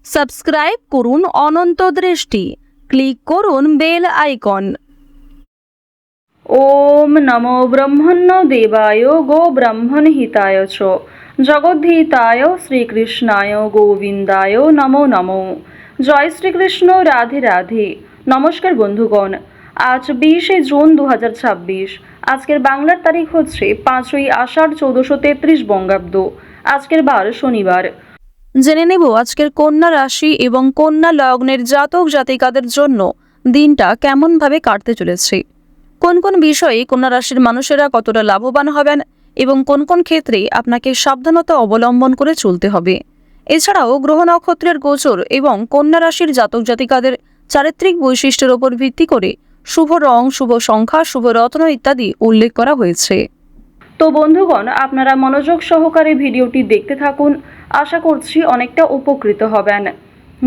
Subscribe করুন অনন্ত দৃষ্টি, click করুন বেল আইকন। ওম নমো ব্রহ্মণ্য দেবায় গো ব্রাহ্মণ হিতায় চ জগদ্ধিতায় শ্রীকৃষ্ণায় গোবিন্দায় নমো নমো। জয় শ্রীকৃষ্ণ, রাধে রাধে। নমস্কার বন্ধুগণ, আজ 20শে জুন 2026। আজকের বাংলার তারিখ হচ্ছে 5ই আষাঢ় 1433 বঙ্গাব্দ। আজকের বার শনিবার। জেনে নেব আজকের কন্যা রাশি এবং কন্যা লগ্নের জাতক জাতিকাদের জন্য দিনটা কেমনভাবে কাটতে চলেছে, কোন কোন বিষয়ে কন্যা রাশির মানুষেরা কতটা লাভবান হবেন এবং কোন কোন ক্ষেত্রে আপনাকে সাবধানতা অবলম্বন করে চলতে হবে। এছাড়াও গ্রহ নক্ষত্রের গোচর এবং কন্যা রাশির জাতক জাতিকাদের চারিত্রিক বৈশিষ্ট্যের উপর ভিত্তি করে শুভ রং, শুভ সংখ্যা, শুভ রত্ন ইত্যাদি উল্লেখ করা হয়েছে। তো বন্ধুগণ, আপনারা মনোযোগ সহকারে ভিডিওটি দেখতে থাকুন। আশা করছি অনেকটা উপকৃত হবেন।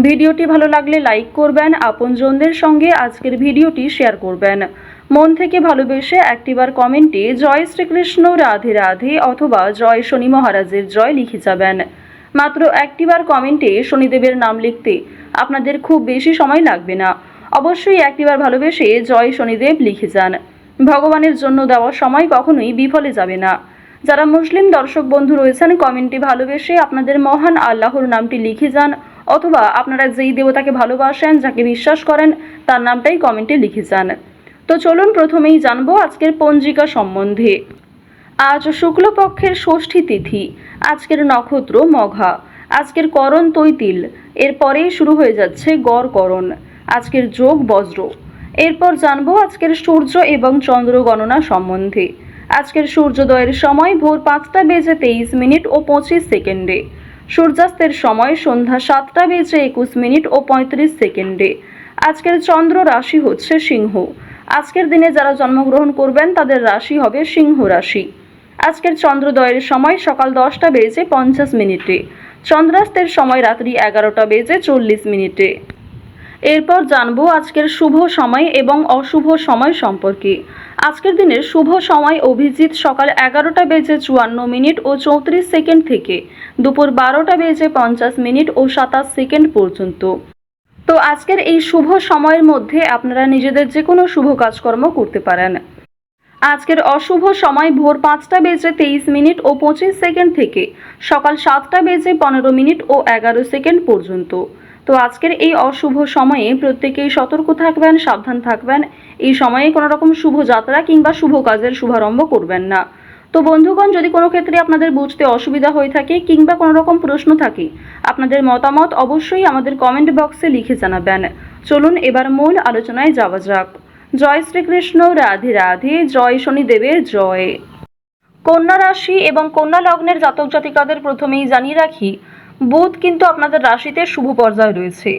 ভিডিওটি ভালো লাগলে লাইক করবেন, আপনজনদের সঙ্গে আজকের ভিডিওটি শেয়ার করবেন। মন থেকে ভালোবেসে একটিবার কমেন্টে জয় শ্রীকৃষ্ণ, রাধে রাধে অথবা জয় শনি মহারাজের জয় লিখে যাবেন। মাত্র একটিবার কমেন্টে শনিদেবের নাম লিখতে আপনাদের খুব বেশি সময় লাগবে না। অবশ্যই একটিবার ভালোবেসে জয় শনিদেব লিখে যান। ভগবানের জন্য দেওয়া সময় কখনোই বিফলে যাবে না। যারা মুসলিম দর্শক বন্ধু রয়েছেন, কমেন্টে ভালোবেসে আপনাদের মহান আল্লাহর নামটি লিখে যান, অথবা আপনারা যেই দেবতাকে ভালোবাসেন, যাকে বিশ্বাস করেন, তার নামটাই কমেন্টে লিখে যান। তো চলুন প্রথমেই জানবো আজকের পঞ্জিকা সম্বন্ধে। আজ শুক্লপক্ষের ষষ্ঠী তিথি। আজকের নক্ষত্র মঘা। আজকের করণ তৈতিল। এরপরেই শুরু হয়ে যাচ্ছে গড় করণ। আজকের যোগ বজ্র। এরপর জানবো আজকের সূর্য এবং চন্দ্র গণনা সম্বন্ধে। আজকের সূর্যোদয়ের সময় ভোর 5টা বেজে 23 মিনিট ও 25 সেকেন্ডে। সূর্যাস্তের সময় সন্ধ্যা 7টা বেজে 21 মিনিট ও 35 সেকেন্ডে। আজকের চন্দ্র রাশি হচ্ছে সিংহ। আজকের দিনে যারা জন্মগ্রহণ করবেন তাদের রাশি হবে সিংহ রাশি। আজকের চন্দ্রোদয়ের সময় সকাল 10টা বেজে 50 মিনিটে। চন্দ্রাস্তের সময় রাত্রি 11টা বেজে 40 মিনিটে। এরপর জানবো আজকের শুভ সময় এবং অশুভ সময় সম্পর্কে। আজকের দিনের শুভ সময় অভিজিৎ সকাল 11টা বেজে 54 মিনিট ও 34 সেকেন্ড থেকে দুপুর 12টা বেজে 50 মিনিট ও 27 সেকেন্ড পর্যন্ত। তো আজকের এই শুভ সময়ের মধ্যে আপনারা নিজেদের যে কোনো শুভ কাজকর্ম করতে পারেন। আজকের অশুভ সময় ভোর 5টা বেজে 23 মিনিট ও 25 সেকেন্ড থেকে সকাল 7টা বেজে 15 মিনিট ও 11 সেকেন্ড পর্যন্ত। তো আজকের এই অশুভ সময়ে প্রত্যেকেই সতর্ক থাকবেন, সাবধান থাকবেন। এই সময়ে কোনো রকম শুভ যাত্রা কিংবা শুভ কাজের শুভারম্ভ করবেন না। তো বন্ধুগণ, যদি কোনো ক্ষেত্রে আপনাদের বুঝতে অসুবিধা হয়ে থাকে কিংবা কোনো রকম প্রশ্ন থাকে, আপনাদের মতামত অবশ্যই আমাদের কমেন্ট বক্সে লিখে জানাবেন। চলুন এবার মূল আলোচনায় যাওয়া যাক। জয় শ্রীকৃষ্ণ, রাধে রাধে, জয় শনিদেবের জয়। কন্যা রাশি এবং কন্যা লগ্নের জাতক জাতিকাদের প্রথমেই জানিয়ে রাখি, বুধ কিন্তু আপনাদের রাশিতে শুভ পর্যায়ে রয়েছে।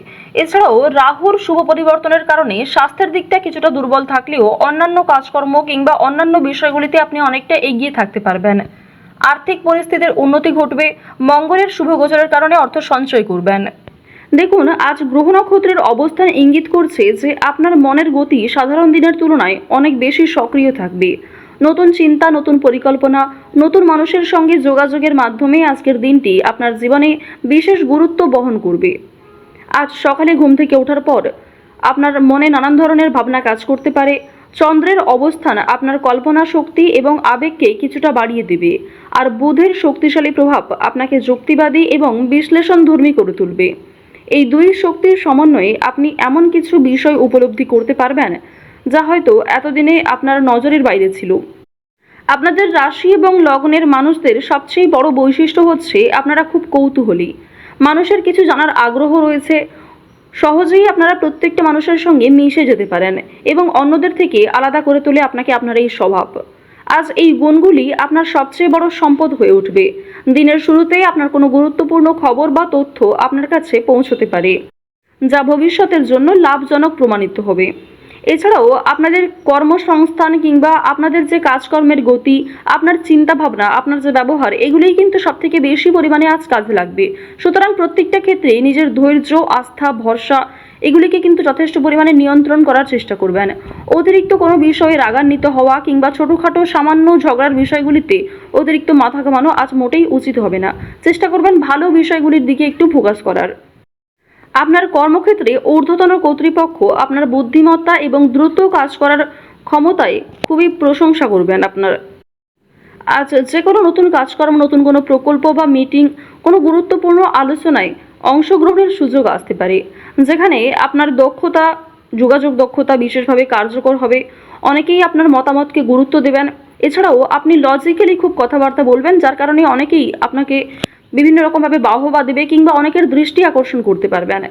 এছাড়াও রাহুর শুভ পরিবর্তনের কারণে স্বাস্থ্যের দিকটা কিছুটা দুর্বল থাকলেও অন্যান্য কাজকর্ম কিংবা অন্যান্য বিষয়গুলিতে আপনি অনেকটা এগিয়ে থাকতে পারবেন। আর্থিক পরিস্থিতির উন্নতি ঘটবে। মঙ্গলের শুভ গোচরের কারণে অর্থ সঞ্চয় করবেন। দেখুন, আজ গ্রহ নক্ষত্রের অবস্থান ইঙ্গিত করছে যে আপনার মনের গতি সাধারণ দিনের তুলনায় অনেক বেশি সক্রিয় থাকবে। নতুন চিন্তা, নতুন পরিকল্পনা, নতুন মানুষের সঙ্গে যোগাযোগের মাধ্যমে আজকের দিনটি আপনার জীবনে বিশেষ গুরুত্ব বহন করবে। আজ সকালে ঘুম থেকে ওঠার পর আপনার মনে নানান ধরনের ভাবনা কাজ করতে পারে। চন্দ্রের অবস্থান আপনার কল্পনা শক্তি এবং আবেগকে কিছুটা বাড়িয়ে দেবে। আর বুধের শক্তিশালী প্রভাব আপনাকে যুক্তিবাদী এবং বিশ্লেষণধর্মী করে তুলবে। এই দুই শক্তির সমন্বয়ে আপনি এমন কিছু বিষয় উপলব্ধি করতে পারবেন যা হয়তো এতদিনে আপনার নজরের বাইরে ছিল। আপনাদের রাশি এবং লগ্নের মানুষদের সবচেয়ে বড় বৈশিষ্ট্য হচ্ছে আপনারা খুব কৌতূহলী। মানুষের কিছু জানার আগ্রহ রয়েছে। সহজেই আপনারা প্রত্যেকটা মানুষের সঙ্গে মিশে যেতে পারেন এবং অন্যদের থেকে আলাদা করে তোলে আপনাকে আপনার এই স্বভাব। আজ এই গুণগুলি আপনার সবচেয়ে বড় সম্পদ হয়ে উঠবে। দিনের শুরুতে আপনার কোনো গুরুত্বপূর্ণ খবর বা তথ্য আপনার কাছে পৌঁছতে পারে, যা ভবিষ্যতের জন্য লাভজনক প্রমাণিত হবে। এছাড়াও আপনাদের কর্মসংস্থান কিংবা আপনাদের যে কাজকর্মের গতি, আপনার চিন্তাভাবনা, আপনার যে ব্যবহার, এগুলিই কিন্তু সবথেকে বেশি পরিমাণে আজ কাজে লাগবে। সুতরাং প্রত্যেকটা ক্ষেত্রে নিজের ধৈর্য, আস্থা, ভরসা এগুলিকে কিন্তু যথেষ্ট পরিমাণে নিয়ন্ত্রণ করার চেষ্টা করবেন। অতিরিক্ত কোনো বিষয়ে রাগান্বিত হওয়া কিংবা ছোটোখাটো সামান্য ঝগড়ার বিষয়গুলিতে অতিরিক্ত মাথা ঘামানো আজ মোটেই উচিত হবে না। চেষ্টা করবেন ভালো বিষয়গুলির দিকে একটু ফোকাস করার। আপনার কর্মক্ষেত্রে ঊর্ধ্বতন কর্তৃপক্ষ আপনার বুদ্ধিমত্তা এবং দ্রুত কাজ করার ক্ষমতায় খুবই প্রশংসা করবেন আপনার। আজ যে কোনো নতুন কাজকর্ম, নতুন কোনো প্রকল্প বা মিটিং, কোনো গুরুত্বপূর্ণ আলোচনায় অংশগ্রহণের সুযোগ আসতে পারে, যেখানে আপনার দক্ষতা, যোগাযোগ দক্ষতা বিশেষভাবে কার্যকর হবে। অনেকেই আপনার মতামতকে গুরুত্ব দেবেন। এছাড়াও আপনি লজিক্যালি খুব কথাবার্তা বলবেন, যার কারণে অনেকেই আপনাকে বিভিন্ন রকমভাবে বাহবা দেবে কিংবা অনেকের দৃষ্টি আকর্ষণ করতে পারবেন।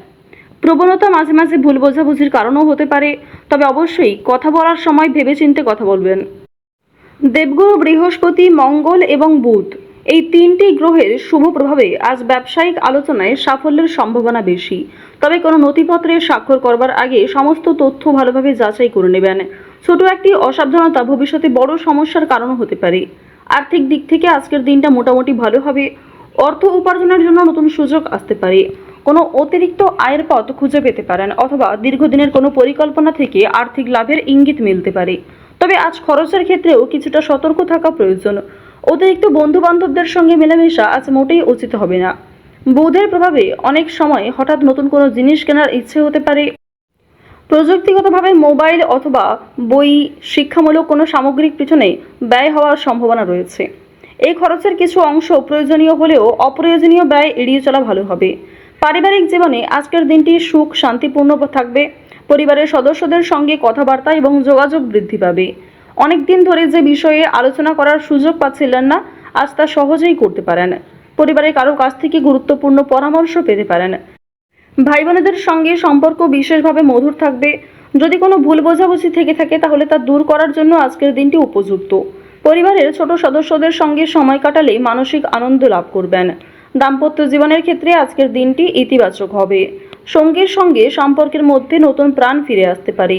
প্রবণতা মাঝে মাঝে ভুল বোঝাবুঝির কারণও হতে পারে, তবে অবশ্যই কথা বলার সময় ভেবেচিন্তে কথা বলবেন। দেবগুরু বৃহস্পতি, মঙ্গল এবং বুধ এই তিনটি গ্রহের শুভ প্রভাবে আজ ব্যবসায়িক আলোচনায় সাফল্যের সম্ভাবনা বেশি। তবে কোনো নথিপত্রে স্বাক্ষর করবার আগে সমস্ত তথ্য ভালোভাবে যাচাই করে নেবেন। ছোট একটি অসাবধানতা ভবিষ্যতে বড় সমস্যার কারণও হতে পারে। আর্থিক দিক থেকে আজকের দিনটা মোটামুটি ভালো হবে। অর্থ উপার্জনের জন্য নতুন সুযোগ আসতে পারে। কোনো অতিরিক্ত আয়ের পথ খুঁজে পেতে পারেন, অথবা দীর্ঘদিনের কোনো পরিকল্পনা থেকে আর্থিক লাভের ইঙ্গিত মিলতে পারে। তবে আজ খরচের ক্ষেত্রেও কিছুটা সতর্ক থাকা প্রয়োজন। অতিরিক্ত বন্ধু বান্ধবদের সঙ্গে মেলামেশা আজ মোটেই উচিত হবে না। বুধের প্রভাবে অনেক সময় হঠাৎ নতুন কোনো জিনিস কেনার ইচ্ছে হতে পারে। প্রযুক্তিগতভাবে মোবাইল অথবা বই, শিক্ষামূলক কোনো সামগ্রিক পিছনে ব্যয় হওয়ার সম্ভাবনা রয়েছে। এই খরচের কিছু অংশ প্রয়োজনীয় হলেও অপ্রয়োজনীয় ব্যয় এড়িয়ে চলা ভালো হবে। পারিবারিক জীবনে আজকের দিনটি সুখ শান্তিপূর্ণ থাকবে। পরিবারের সদস্যদের সঙ্গে কথাবার্তা এবং যোগাযোগ বৃদ্ধি পাবে। অনেক দিন ধরে যে বিষয়ে আলোচনা করার সুযোগ পাচ্ছিলেন না, আজ তা সহজেই করতে পারেন। পরিবারের কারো কাছ থেকে গুরুত্বপূর্ণ পরামর্শ পেতে পারেন। ভাই বোনেদের সঙ্গে সম্পর্ক বিশেষভাবে মধুর থাকবে। যদি কোনো ভুল বোঝাবুঝি থেকে থাকে তাহলে তা দূর করার জন্য আজকের দিনটি উপযুক্ত। পরিবারের ছোট সদস্যদের সঙ্গে সময় কাটালে মানসিক আনন্দ লাভ করবেন। দাম্পত্য জীবনের ক্ষেত্রে আজকের দিনটি ইতিবাচক হবে। সঙ্গীর সঙ্গে সম্পর্কের মধ্যে নতুন প্রাণ ফিরে আসতে পারে।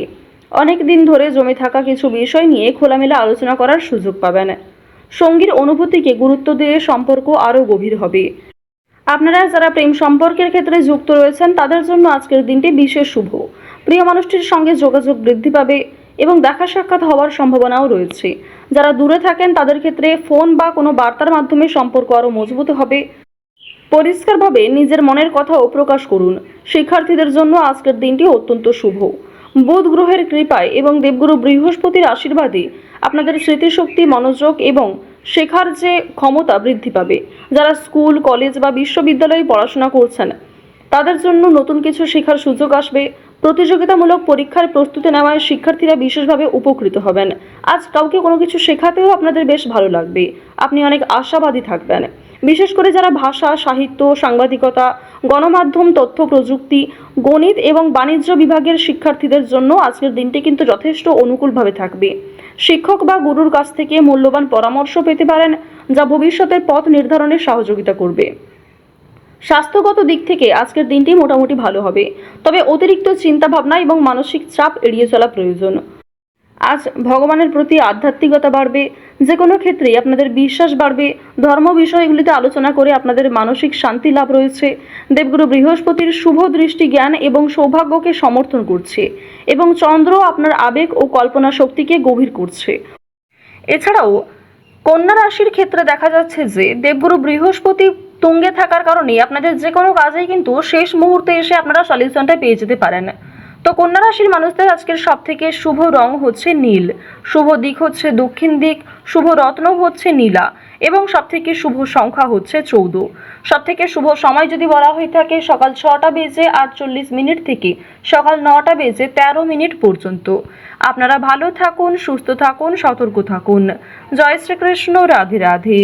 অনেক দিন ধরে জমে থাকা কিছু বিষয় নিয়ে খোলামেলা আলোচনা করার সুযোগ পাবেন। সঙ্গীর অনুভূতিকে গুরুত্ব দিয়ে সম্পর্ক আরও গভীর হবে। আপনারা যারা প্রেম সম্পর্কের ক্ষেত্রে যুক্ত রয়েছেন তাদের জন্য আজকের দিনটি বিশেষ শুভ। প্রিয় মানুষটির সঙ্গে যোগাযোগ বৃদ্ধি পাবে এবং দেখা সাক্ষাৎ হওয়ার সম্ভাবনাও রয়েছে। যারা দূরে থাকেন তাদের ক্ষেত্রে ফোন বা কোনো বার্তার মাধ্যমে সম্পর্ক আরও মজবুত হবে। পরিষ্কারভাবে নিজের মনের কথাও প্রকাশ করুন। শিক্ষার্থীদের জন্য আজকের দিনটি অত্যন্ত শুভ। বুধ গ্রহের কৃপায় এবং দেবগুরু বৃহস্পতির আশীর্বাদে আপনাদের স্মৃতিশক্তি, মনোযোগ এবং শেখার যে ক্ষমতা বৃদ্ধি পাবে। যারা স্কুল, কলেজ বা বিশ্ববিদ্যালয়ে পড়াশোনা করছেন তাদের জন্য নতুন কিছু শেখার সুযোগ আসবে। প্রতিযোগিতামূলক পরীক্ষার প্রস্তুতি নেওয়ায় শিক্ষার্থীরা বিশেষভাবে উপকৃত হবেন। আজ কাউকে কোনো কিছু শেখাতেও আপনাদের বেশ ভালো লাগবে। আপনি অনেক আশাবাদী থাকবেন। বিশেষ করে যারা ভাষা, সাহিত্য, সাংবাদিকতা, গণমাধ্যম, তথ্য প্রযুক্তি, গণিত এবং বাণিজ্য বিভাগের শিক্ষার্থীদের জন্য আজকের দিনটি কিন্তু যথেষ্ট অনুকূলভাবে থাকবে। শিক্ষক বা গুরুর কাছ থেকে মূল্যবান পরামর্শ পেতে পারেন, যা ভবিষ্যতের পথ নির্ধারণে সহযোগিতা করবে। স্বাস্থ্যগত দিক থেকে আজকের দিনটি মোটামুটি ভালো হবে, তবে অতিরিক্ত চিন্তাভাবনা এবং মানসিক চাপ এড়িয়ে চলা প্রয়োজন। আজ ভগবানের প্রতি আধ্যাত্মিকতা বাড়বে। যে কোনো ক্ষেত্রেই আপনাদের বিশ্বাস বাড়বে। ধর্ম বিষয়গুলিতে আলোচনা করে আপনাদের মানসিক শান্তি লাভ রয়েছে। দেবগুরু বৃহস্পতির শুভ দৃষ্টি জ্ঞান এবং সৌভাগ্যকে সমর্থন করছে এবং চন্দ্র আপনার আবেগ ও কল্পনা শক্তিকে গভীর করছে। এছাড়াও কন্যা রাশির ক্ষেত্রে দেখা যাচ্ছে যে দেবগুরু বৃহস্পতি তুঙ্গে থাকার কারণে আপনাদের যে কোনো কাজেই কিন্তু শেষ মুহূর্তে এসে আপনারা সলিউশনটা পেয়ে যেতে পারেন। তো কন্যা রাশির মানুষদের আজকের সবথেকে শুভ রং হচ্ছে নীল, শুভ দিক হচ্ছে দক্ষিণ দিক, শুভ রত্ন হচ্ছে নীলা এবং সবথেকে শুভ সংখ্যা হচ্ছে 14। সবথেকে শুভ সময় যদি বলা হয়ে থাকে সকাল 6টা বেজে 48 মিনিট থেকে সকাল 9টা বেজে 13 মিনিট পর্যন্ত। আপনারা ভালো থাকুন, সুস্থ থাকুন, সতর্ক থাকুন। জয় শ্রীকৃষ্ণ। রাধে রাধে।